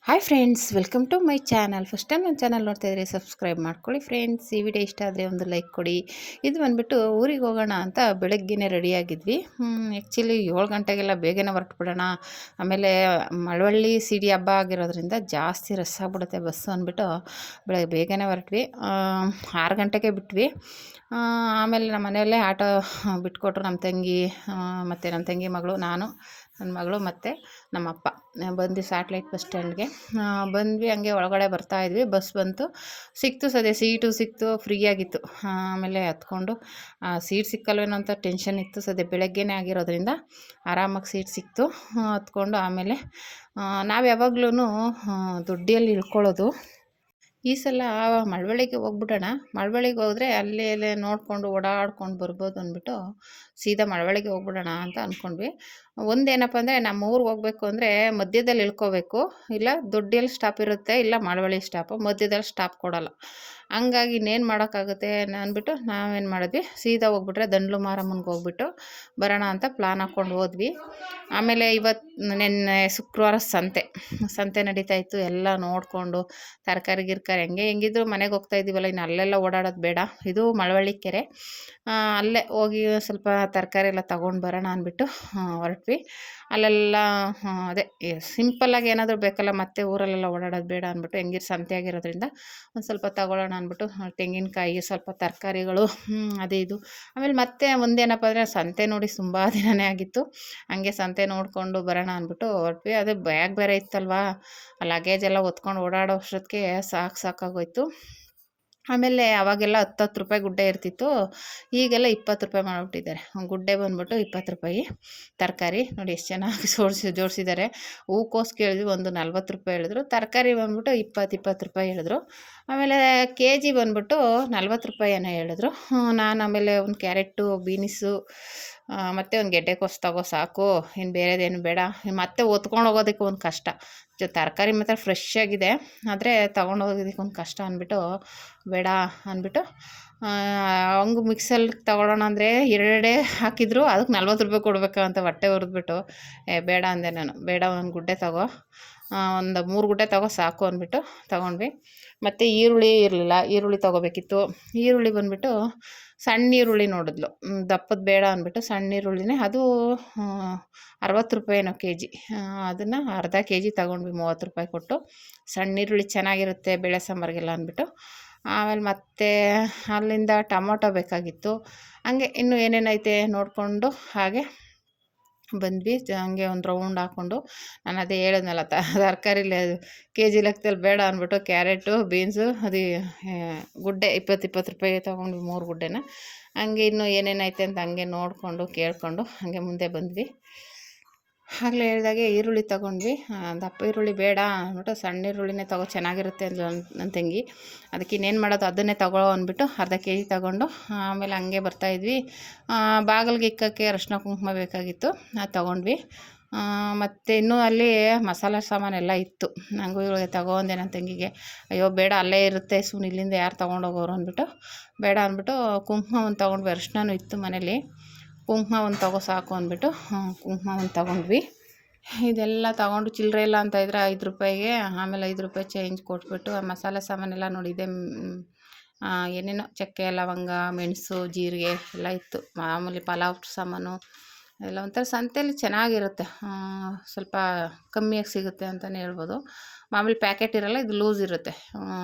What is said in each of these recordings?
Hi friends, welcome to my channel. First time ನನ್ನ channel ನೋಡ್ತಾ ಇದ್ದರೆ ಸಬ್ಸ್ಕ್ರೈಬ್ ಮಾಡ್ಕೊಳ್ಳಿ ಫ್ರೆಂಡ್ಸ್. ಈ ವಿಡಿಯೋ ಇಷ್ಟ ಆದರೆ ಒಂದು ಲೈಕ್ ಕೊಡಿ. ಇದು ಬಂದುಬಿಟ್ಟು ಊರಿಗೆ ಹೋಗೋಣ ಅಂತ ಬೆಳಗ್ಗೆನೇ ರೆಡಿಯಾಗಿದ್ವಿ. ಆ್ಯಕ್ಚುಲಿ 7 ಗಂಟೆಗೆಲ್ಲ ಬೇಗನೆ ಹೊರಟ್ಬಿಡೋಣ. ಆಮೇಲೆ ಮಳವಳ್ಳಿ ಸಿಡಿ ಹಬ್ಬ ಆಗಿರೋದ್ರಿಂದ ಜಾಸ್ತಿ ರಶ್ ಆಗಿಬಿಡುತ್ತೆ ಬಸ್ಸು ಅಂದ್ಬಿಟ್ಟು ಬೆಳಗ್ಗೆ ಬೇಗನೆ ಹೊರಟ್ವಿ. 6 ಗಂಟೆಗೆ ಬಿಟ್ವಿ. ಆಮೇಲೆ ನಮ್ಮ ಮನೆಯಲ್ಲೇ ಆಟೋ ಬಿಟ್ಕೊಟ್ರು ನಮ್ಮ ತಂಗಿ, ಮತ್ತು ನನ್ನ ತಂಗಿ ಮಗಳು, ನಾನು, ನನ್ನ ಮಗಳು ಮತ್ತು ನಮ್ಮಪ್ಪ ಬಂದು ಸ್ಯಾಟ್ಲೈಟ್ ಬಸ್ ಸ್ಟ್ಯಾಂಡ್ಗೆ ಬಂದ್ವಿ. ಹಂಗೆ ಒಳಗಡೆ ಬರ್ತಾಯಿದ್ವಿ. ಬಸ್ ಬಂತು, ಸಿಕ್ತು, ಸದ್ಯ ಸೀಟು ಸಿಕ್ತು, ಫ್ರೀಯಾಗಿತ್ತು. ಆಮೇಲೆ ಹತ್ಕೊಂಡು ಸೀಟ್ ಸಿಕ್ಕಲ್ವೇನೋ ಅಂತ ಟೆನ್ಷನ್ ಇತ್ತು. ಸದ್ಯ ಬೆಳಗ್ಗೆನೇ ಆಗಿರೋದ್ರಿಂದ ಆರಾಮಾಗಿ ಸೀಟ್ ಸಿಕ್ತು. ಹತ್ಕೊಂಡು ಆಮೇಲೆ ನಾವು ಯಾವಾಗ್ಲೂ ದೊಡ್ಡಿಯಲ್ಲಿ ಇಳ್ಕೊಳ್ಳೋದು. ಈ ಸಲ ಮಳವಳ್ಳಿಗೆ ಹೋಗ್ಬಿಡೋಣ. ಮಳವಳ್ಳಿಗೆ ಹೋದರೆ ಅಲ್ಲೇ ನೋಡಿಕೊಂಡು ಓಡಾಡ್ಕೊಂಡು ಬರ್ಬೋದು ಅಂದ್ಬಿಟ್ಟು ಸೀದಾ ಮಳವಳ್ಳಿಗೆ ಹೋಗ್ಬಿಡೋಣ ಅಂತ ಅಂದ್ಕೊಂಡ್ವಿ. ಒಂದೇನಪ್ಪ ಅಂದರೆ ನಮ್ಮ ಊರಿಗೆ ಹೋಗಬೇಕು ಅಂದರೆ ಮಧ್ಯದಲ್ಲಿ ಇಳ್ಕೋಬೇಕು, ಇಲ್ಲ ದೊಡ್ಡಿಯಲ್ಲಿ ಸ್ಟಾಪ್ ಇರುತ್ತೆ, ಇಲ್ಲ ಮಳವಳ್ಳಿ ಸ್ಟಾಪು, ಮಧ್ಯದಲ್ಲಿ ಸ್ಟಾಪ್ ಕೊಡೋಲ್ಲ. ಹಂಗಾಗಿ ಇನ್ನೇನು ಮಾಡೋಕ್ಕಾಗುತ್ತೆ ಅಂದ್ಬಿಟ್ಟು ನಾವೇನು ಮಾಡಿದ್ವಿ, ಸೀದಾ ಹೋಗ್ಬಿಟ್ರೆ ದಂಡ್ಲು ಮಾರಮ್ಮನಿಗೆ ಹೋಗ್ಬಿಟ್ಟು ಬರೋಣ ಅಂತ ಪ್ಲ್ಯಾನ್ ಹಾಕ್ಕೊಂಡು ಹೋದ್ವಿ. ಆಮೇಲೆ ನಿನ್ನೆ ಶುಕ್ರವಾರ ಸಂತೆ ನಡೀತಾ ಇತ್ತು. ಎಲ್ಲ ನೋಡಿಕೊಂಡು ತರಕಾರಿ ಗಿರ್ಕಾರಿ ಹೆಂಗಿದ್ರು ಮನೆಗೆ ಹೋಗ್ತಾ ಇದ್ದೀವಲ್ಲ, ಇನ್ನು ಅಲ್ಲೆಲ್ಲ ಓಡಾಡೋದು ಬೇಡ. ಇದು ಮಳವಳ್ಳಿ ಕೆರೆ, ಅಲ್ಲೇ ಹೋಗಿ ಸ್ವಲ್ಪ ತರಕಾರಿ ಎಲ್ಲ ತೊಗೊಂಡು ಬರೋಣ ಅಂದ್ಬಿಟ್ಟು ಹೊರಟ್ವಿ. ಅಲ್ಲೆಲ್ಲ ಅದೇ ಸಿಂಪಲ್ಲಾಗಿ ಏನಾದರೂ ಬೇಕಲ್ಲ, ಮತ್ತೆ ಊರಲ್ಲೆಲ್ಲ ಓಡಾಡೋದು ಬೇಡ ಅಂದ್ಬಿಟ್ಟು ಹೆಂಗಿರು ಸಂತೆ ಆಗಿರೋದ್ರಿಂದ ಒಂದು ಸ್ವಲ್ಪ ತಗೊಳ್ಳೋಣ ಅಂದ್ಬಿಟ್ಟು ತೆಂಗಿನಕಾಯಿ, ಸ್ವಲ್ಪ ತರಕಾರಿಗಳು, ಅದು ಇದು. ಆಮೇಲೆ ಮತ್ತೆ ಮುಂದೇನಪ್ಪ ಅಂದರೆ ಸಂತೆ ನೋಡಿ ತುಂಬ ದಿನವೇ ಆಗಿತ್ತು. ಹಂಗೆ ಸಂತೆ ನೋಡಿಕೊಂಡು ಬರೋಣ ಅಂದ್ಬಿಟ್ಟು ಹೊರಟ್ವಿ. ಅದೇ ಬ್ಯಾಗ್ ಬೇರೆ ಇತ್ತಲ್ವಾ, ಲಗೇಜ್ ಎಲ್ಲ ಹೊತ್ಕೊಂಡು ಓಡಾಡೋ ಅಷ್ಟೊತ್ತಿಗೆ ಸಾಕಾಗೋಯ್ತು. ಆಮೇಲೆ ಅವಾಗೆಲ್ಲ 10 ರೂಪಾಯಿ ಗುಡ್ಡೆ ಇರ್ತಿತ್ತು, ಈಗೆಲ್ಲ 20 ರೂಪಾಯಿ ಮಾಡಿಬಿಟ್ಟಿದ್ದಾರೆ. ಗುಡ್ಡೆ ಬಂದ್ಬಿಟ್ಟು 20 ರೂಪಾಯಿ. ತರಕಾರಿ ನೋಡಿ ಎಷ್ಟು ಚೆನ್ನಾಗಿ ಜೋಡಿಸಿದ್ದಾರೆ. ಹೂಕೋಸು ಕೇಳಿದ್ವಿ, ಒಂದು 40 ರೂಪಾಯಿ ಹೇಳಿದ್ರು. ತರಕಾರಿ ಬಂದ್ಬಿಟ್ಟು 20 ರೂಪಾಯಿ ಹೇಳಿದ್ರು. ಆಮೇಲೆ ಕೆ ಜಿ ಬಂದ್ಬಿಟ್ಟು 40 ರೂಪಾಯಿ ಏನೋ ಹೇಳಿದ್ರು. ನಾನು ಆಮೇಲೆ ಒಂದು ಕ್ಯಾರೆಟು, ಬೀನಿಸು, ಮತ್ತು ಒಂದು ಗೆಡ್ಡೆಕೋಸು ತಗೋ ಸಾಕು, ಇನ್ನು ಬೇರೆದೇನು ಬೇಡ, ಮತ್ತೆ ಹೊತ್ಕೊಂಡು ಹೋಗೋದಕ್ಕೆ ಒಂದು ಕಷ್ಟ. ತರಕಾರಿ ಮಾತ್ರ ಫ್ರೆಶ್ ಆಗಿದೆ, ಆದರೆ ತೊಗೊಂಡು ಹೋಗೋದಕ್ಕೆ ಒಂದು ಕಷ್ಟ ಅಂದ್ಬಿಟ್ಟು ಬೇಡ ಅಂದ್ಬಿಟ್ಟು ಹಂಗೆ ಮಿಕ್ಸಲ್ಲಿ ತಗೊಳ್ಳೋಣ ಅಂದರೆ ಎರಡೇ ಹಾಕಿದ್ರು, ಅದಕ್ಕೆ 40 ರೂಪಾಯಿ ಕೊಡಬೇಕು ಅಂತ ಹೊಟ್ಟೆ ಹುರಿದ್ಬಿಟ್ಟು ಬೇಡ ಅಂದೆ ನಾನು. ಬೇಡ, ಒಂದು ಗುಡ್ಡೆ ತಗೋ, ಒಂದು 3 ಗುಡ್ಡೆ ತಗೋ ಸಾಕು ಅಂದ್ಬಿಟ್ಟು ತೊಗೊಂಡ್ವಿ. ಮತ್ತು ಈರುಳ್ಳಿ ಇರಲಿಲ್ಲ, ಈರುಳ್ಳಿ ತೊಗೋಬೇಕಿತ್ತು. ಈರುಳ್ಳಿ ಬಂದುಬಿಟ್ಟು ಸಣ್ಣ ಈರುಳ್ಳಿ ನೋಡಿದ್ಲು, ದಪ್ಪದ ಬೇಡ ಅಂದ್ಬಿಟ್ಟು ಸಣ್ಣ ಈರುಳ್ಳಿನೇ, ಅದು 60 ರೂಪಾಯಿನೋ ಕೆ ಜಿ. ಅದನ್ನು ಅರ್ಧ ಕೆ ಜಿ ತೊಗೊಂಡ್ವಿ 30 ರೂಪಾಯಿ ಕೊಟ್ಟು. ಸಣ್ಣ ಈರುಳ್ಳಿ ಚೆನ್ನಾಗಿರುತ್ತೆ ಬೇಳೆ ಸಾಂಬಾರಿಗೆಲ್ಲ ಅಂದ್ಬಿಟ್ಟು. ಆಮೇಲೆ ಮತ್ತೆ ಅಲ್ಲಿಂದ ಟೊಮೊಟೊ ಬೇಕಾಗಿತ್ತು. ಹಂಗೆ ಇನ್ನೂ ಏನೇನೈತೆ ನೋಡಿಕೊಂಡು ಹಾಗೆ ಬಂದ್ವಿ. ಹಂಗೆ ಒಂದು ರೌಂಡ್ ಹಾಕ್ಕೊಂಡು, ನಾನು ಅದೇ ಹೇಳಿದ್ನಲ್ಲ, ತರಕಾರಿಲಿ ಕೆ ಜಿ ಲೆಕ್ಕದಲ್ಲಿ ಬೇಡ ಅಂದ್ಬಿಟ್ಟು ಕ್ಯಾರೆಟು, ಬೀನ್ಸು, ಅದು ಗುಡ್ಡೆ 20 ರೂಪಾಯಿ ತೊಗೊಂಡ್ವಿ 3 ಗುಡ್ಡೆನ. ಹಂಗೆ ಇನ್ನೂ ಏನೇನೈತೆ ಅಂತ ಹಂಗೆ ನೋಡಿಕೊಂಡು ಕೇಳಿಕೊಂಡು ಹಂಗೆ ಮುಂದೆ ಬಂದ್ವಿ. ಆಗಲೇ ಹೇಳಿದಾಗೆ ಈರುಳ್ಳಿ ತೊಗೊಂಡ್ವಿ. ದಪ್ಪ ಈರುಳ್ಳಿ ಬೇಡ ಅಂದ್ಬಿಟ್ಟು ಸಣ್ಣ ಈರುಳ್ಳಿನೇ ತಗೋ, ಚೆನ್ನಾಗಿರುತ್ತೆ ಅಂದ್ಲು ನನ್ನ ತಂಗಿ. ಅದಕ್ಕೆ ಇನ್ನೇನು ಮಾಡೋದು, ಅದನ್ನೇ ತಗೋ ಅಂದ್ಬಿಟ್ಟು ಅರ್ಧ ಕೆ ಜಿ ತೊಗೊಂಡು ಆಮೇಲೆ ಹಂಗೆ ಬರ್ತಾಯಿದ್ವಿ. ಬಾಗಿಲಿಗೆ ಇಕ್ಕಕ್ಕೆ ಅರಶಿನ ಕುಂಕುಮ ಬೇಕಾಗಿತ್ತು, ಅದು ತೊಗೊಂಡ್ವಿ. ಮತ್ತು ಇನ್ನೂ ಅಲ್ಲಿ ಮಸಾಲೆ ಸಾಮಾನೆಲ್ಲ ಇತ್ತು. ನನಗೂ ತಗೊಂಡೆ ನನ್ನ ತಂಗಿಗೆ. ಅಯ್ಯೋ ಬೇಡ, ಅಲ್ಲೇ ಇರುತ್ತೆ ಸುಮ್ಮನೆ, ಇಲ್ಲಿಂದ ಯಾರು ತೊಗೊಂಡೋಗೋರು ಅಂದ್ಬಿಟ್ಟು ಬೇಡ ಅಂದ್ಬಿಟ್ಟು ಕುಂಕುಮ ಒಂದು ತೊಗೊಂಡ್ವಿ. ಅರಶಿನೂ ಇತ್ತು ಮನೇಲಿ, ಕುಂಕುಮ ಒಂದು ತಗೋ ಸಾಕು ಅಂದ್ಬಿಟ್ಟು ಕುಂಕುಮ ಒಂದು ತೊಗೊಂಡ್ವಿ. ಇದೆಲ್ಲ ತೊಗೊಂಡು ಚಿಲ್ಲರೆ ಇಲ್ಲ ಅಂತ ಇದ್ದರೆ 5 ರೂಪಾಯಿಗೆ, ಆಮೇಲೆ 5 ರೂಪಾಯಿ ಚೇಂಜ್ ಕೊಟ್ಬಿಟ್ಟು ಆ ಮಸಾಲೆ ಸಾಮಾನೆಲ್ಲ ನೋಡಿದೆ. ಏನೇನೋ ಚಕ್ಕೆ, ಲವಂಗ, ಮೆಣಸು, ಜೀರಿಗೆ ಎಲ್ಲ ಇತ್ತು. ಮಾಮೂಲಿ ಪಲಾವ್ ಸಾಮಾನು ಎಲ್ಲ ಒಂಥರ ಸಂತೆಯಲ್ಲಿ ಚೆನ್ನಾಗಿರುತ್ತೆ, ಸ್ವಲ್ಪ ಕಮ್ಮಿಯಾಗಿ ಸಿಗುತ್ತೆ ಅಂತಲೇ ಹೇಳ್ಬೋದು. ಮಾಮೂಲಿ ಪ್ಯಾಕೆಟ್ ಇರೋಲ್ಲ, ಇದು ಲೂಸ್ ಇರುತ್ತೆ,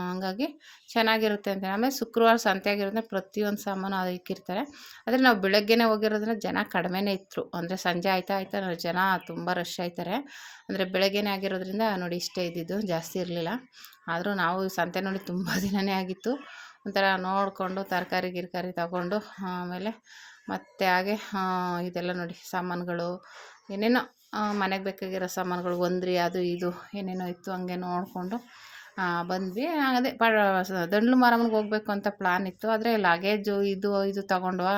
ಹಂಗಾಗಿ ಚೆನ್ನಾಗಿರುತ್ತೆ ಅಂತ. ಆಮೇಲೆ ಶುಕ್ರವಾರ ಸಂತೆ ಆಗಿರೋದ್ರಿಂದ ಪ್ರತಿಯೊಂದು ಸಾಮಾನು ಅದು ಇಕ್ಕಿರ್ತಾರೆ. ಆದರೆ ನಾವು ಬೆಳಗ್ಗೆನೇ ಹೋಗಿರೋದ್ರಿಂದ ಜನ ಕಡಿಮೆನೇ ಇತ್ತು. ಅಂದರೆ ಸಂಜೆ ಆಯ್ತಾ ಜನ ತುಂಬ ರಶ್ ಆಯ್ತಾರೆ. ಅಂದರೆ ಬೆಳಗ್ಗೆನೇ ಆಗಿರೋದ್ರಿಂದ ನೋಡಿ ಇಷ್ಟೇ ಇದ್ದಿದ್ದು, ಜಾಸ್ತಿ ಇರಲಿಲ್ಲ. ಆದರೂ ನಾವು ಸಂತೆ ನೋಡಿ ತುಂಬ ದಿನವೇ ಆಗಿತ್ತು. ಒಂಥರ ನೋಡಿಕೊಂಡು ತರಕಾರಿ ಗಿರ್ಕಾರಿ ತಗೊಂಡು ಆಮೇಲೆ ಮತ್ತು ಹಾಗೆ ಇದೆಲ್ಲ ನೋಡಿ ಸಾಮಾನುಗಳು, ಏನೇನೋ ಮನೆಗೆ ಬೇಕಾಗಿರೋ ಸಾಮಾನುಗಳು, ಒಂದ್ರಿ ಅದು ಇದು ಏನೇನೋ ಇತ್ತು. ಹಂಗೆ ನೋಡಿಕೊಂಡು ಬಂದ್ವಿ. ಅದೇ ದಂಡ್ಲು ಮಾರಮ್ಮನಿಗೆ ಹೋಗ್ಬೇಕು ಅಂತ ಪ್ಲ್ಯಾನ್ ಇತ್ತು. ಆದರೆ ಲಗೇಜು ಇದು ತೊಗೊಂಡ್ವಾ,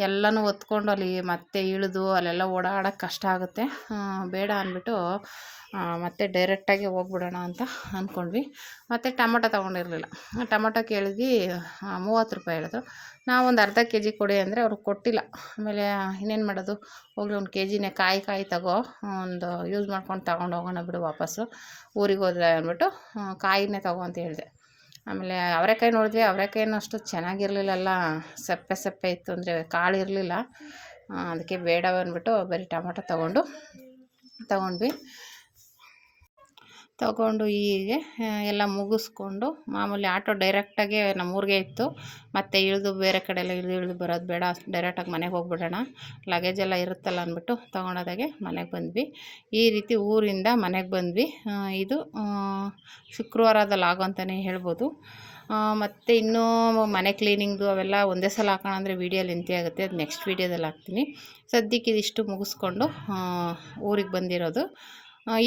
ಎಲ್ಲನೂ ಹೊತ್ಕೊಂಡು ಅಲ್ಲಿ ಮತ್ತೆ ಇಳಿದು ಅಲ್ಲೆಲ್ಲ ಓಡಾಡೋಕ್ಕೆ ಕಷ್ಟ ಆಗುತ್ತೆ. ಬೇಡ ಅಂದ್ಬಿಟ್ಟು ಮತ್ತು ಡೈರೆಕ್ಟಾಗಿ ಹೋಗ್ಬಿಡೋಣ ಅಂತ ಅಂದ್ಕೊಂಡ್ವಿ. ಮತ್ತು ಟೊಮೊಟೊ ತೊಗೊಂಡಿರಲಿಲ್ಲ. ಟೊಮೊಟೊ ಕೇಳಿದ್ವಿ, 30 ರೂಪಾಯಿ ಹೇಳಿದ್ರು. ನಾವೊಂದು ಅರ್ಧ ಕೆ ಜಿ ಕೊಡಿ ಅಂದರೆ ಅವ್ರು ಕೊಟ್ಟಿಲ್ಲ. ಆಮೇಲೆ ಇನ್ನೇನು ಮಾಡೋದು, ಹೋಗ್ಲಿ 1 ಕೆ ಜಿನೇ ಕಾಯಿ ತಗೋ, ಒಂದು ಯೂಸ್ ಮಾಡ್ಕೊಂಡು ತಗೊಂಡು ಹೋಗೋಣ ಬಿಡು ವಾಪಸ್ಸು ಊರಿಗೆ ಹೋದ್ರೆ ಅಂದ್ಬಿಟ್ಟು ಕಾಯಿನೇ ತಗೋ ಅಂತ ಹೇಳಿದೆ. ಆಮೇಲೆ ಅವರೆಕಾಯಿ ನೋಡಿದ್ವಿ, ಅವರೆಕಾಯಿನೂ ಅಷ್ಟು ಚೆನ್ನಾಗಿರಲಿಲ್ಲಲ್ಲ, ಸಪ್ಪೆ ಇತ್ತು, ಅಂದರೆ ಕಾಳು ಇರಲಿಲ್ಲ. ಅದಕ್ಕೆ ಬೇಡ ಅಂದ್ಬಿಟ್ಟು ಬರೀ ಟೊಮೊಟೊ ತೊಗೊಂಡ್ವಿ. ಹೀಗೆ ಎಲ್ಲ ಮುಗಿಸ್ಕೊಂಡು ಮಾಮೂಲಿ ಆಟೋ ಡೈರೆಕ್ಟಾಗೆ ನಮ್ಮೂರಿಗೆ ಇತ್ತು. ಮತ್ತು ಇಳಿದು ಬೇರೆ ಕಡೆ ಎಲ್ಲ ಇಳಿದು ಬರೋದು ಬೇಡ, ಡೈರೆಕ್ಟಾಗಿ ಮನೆಗೆ ಹೋಗ್ಬಿಡೋಣ, ಲಗೇಜೆಲ್ಲ ಇರುತ್ತಲ್ಲ ಅಂದ್ಬಿಟ್ಟು ತೊಗೊಂಡೋದಾಗೆ ಮನೆಗೆ ಬಂದ್ವಿ. ಈ ರೀತಿ ಊರಿಂದ ಮನೆಗೆ ಬಂದ್ವಿ. ಇದು ಶುಕ್ರವಾರದಲ್ಲಿ ಆಗೋ ಅಂತಲೇ ಹೇಳ್ಬೋದು. ಮತ್ತು ಇನ್ನೂ ಮನೆ ಕ್ಲೀನಿಂಗ್ದು ಅವೆಲ್ಲ ಒಂದೇ ಸಲ ಹಾಕೋಣ ಅಂದರೆ ವೀಡಿಯೋ ಲೆಂತಿ ಆಗುತ್ತೆ, ಅದು ನೆಕ್ಸ್ಟ್ ವೀಡಿಯೋದಲ್ಲಿ ಹಾಕ್ತೀನಿ. ಸದ್ಯಕ್ಕೆ ಇದಿಷ್ಟು ಮುಗಿಸ್ಕೊಂಡು ಊರಿಗೆ ಬಂದಿರೋದು.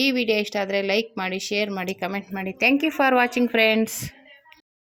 ಈ ವಿಡಿಯೋ ಇಷ್ಟ ಆದರೆ ಲೈಕ್ ಮಾಡಿ, ಶೇರ್ ಮಾಡಿ, ಕಮೆಂಟ್ ಮಾಡಿ. Thank you for watching friends.